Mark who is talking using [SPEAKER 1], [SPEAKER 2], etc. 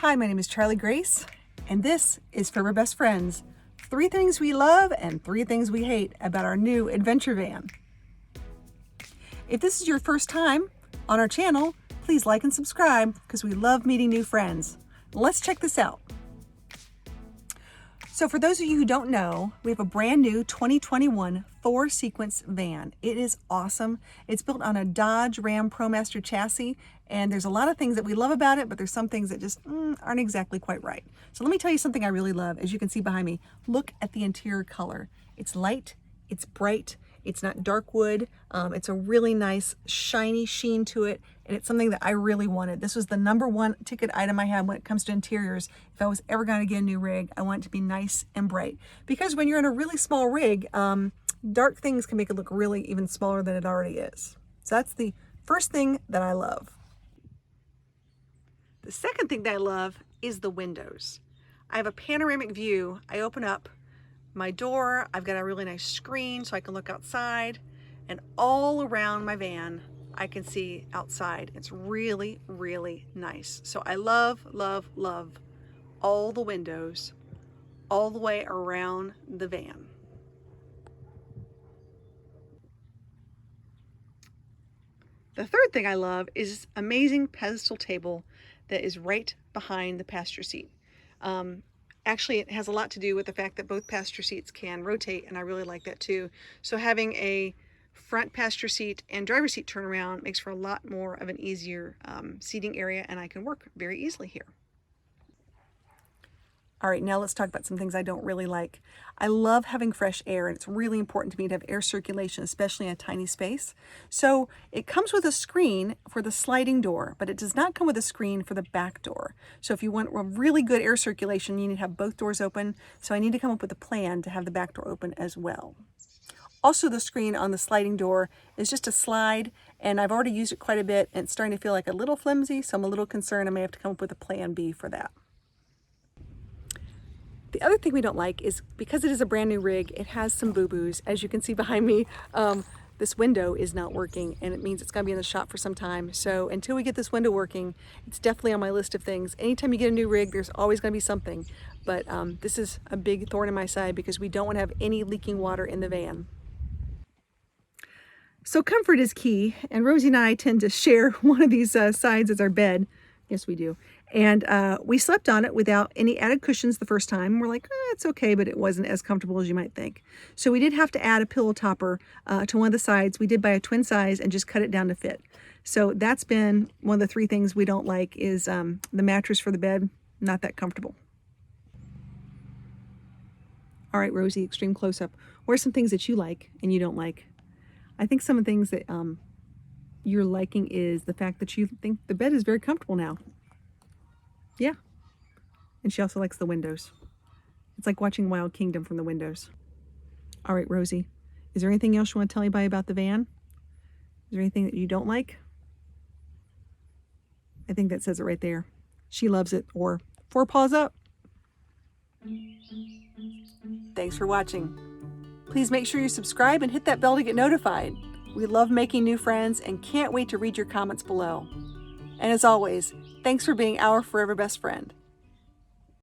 [SPEAKER 1] Hi, my name is Charlie Grace, and this is FUREVER Best Friends. 3 things we love and 3 things we hate about our new adventure van. If this is your first time on our channel, please like and subscribe because we love meeting new friends. Let's check this out. So for those of you who don't know, we have a brand new 2021 Thor Sequence van. It is awesome. It's built on a Dodge Ram ProMaster chassis, and there's a lot of things that we love about it, but there's some things that just aren't exactly quite right. So let me tell you something I really love. As you can see behind me, look at the interior color. It's light, it's bright, it's not dark wood. It's a really nice shiny sheen to it, and it's something that I really wanted. This was the #1 ticket item I had when it comes to interiors. If I was ever going to get a new rig, I want it to be nice and bright. Because when you're in a really small rig, dark things can make it look really even smaller than it already is. So that's the first thing that I love. The second thing that I love is the windows. I have a panoramic view. I open up my door, I've got a really nice screen so I can look outside, and all around my van I can see outside. It's really, really nice. So I love, love, love all the windows all the way around the van. The third thing I love is this amazing pedestal table that is right behind the passenger seat. Actually, it has a lot to do with the fact that both passenger seats can rotate, and I really like that too. So having a front passenger seat and driver seat turnaround makes for a lot more of an easier seating area, and I can work very easily here. All right, now let's talk about some things I don't really like. I love having fresh air, and it's really important to me to have air circulation, especially in a tiny space. So it comes with a screen for the sliding door, but it does not come with a screen for the back door. So if you want a really good air circulation, you need to have both doors open. So I need to come up with a plan to have the back door open as well. Also, the screen on the sliding door is just a slide, and I've already used it quite a bit, and it's starting to feel like a little flimsy, so I'm a little concerned I may have to come up with a plan B for that. The other thing we don't like is because it is a brand new rig, it has some boo-boos. As you can see behind me, this window is not working, and it means it's going to be in the shop for some time. So until we get this window working, it's definitely on my list of things. Anytime you get a new rig, there's always going to be something. But this is a big thorn in my side because we don't want to have any leaking water in the van. So comfort is key, and Rosie and I tend to share one of these sides as our bed. Yes, we do. And we slept on it without any added cushions the first time. We're like, it's okay, but it wasn't as comfortable as you might think. So we did have to add a pillow topper to one of the sides. We did buy a twin size and just cut it down to fit. So that's been one of the 3 things we don't like is the mattress for the bed, not that comfortable. All right, Rosie, extreme close-up. What are some things that you like and you don't like? I think some of the things that you're liking is the fact that you think the bed is very comfortable now. Yeah. And she also likes the windows. It's like watching Wild Kingdom from the windows. All right, Rosie, is there anything else you want to tell anybody about the van? Is there anything that you don't like? I think that says it right there. She loves it, or 4 paws up. Thanks for watching. Please make sure you subscribe and hit that bell to get notified. We love making new friends and can't wait to read your comments below. And as always, thanks for being our forever best friend.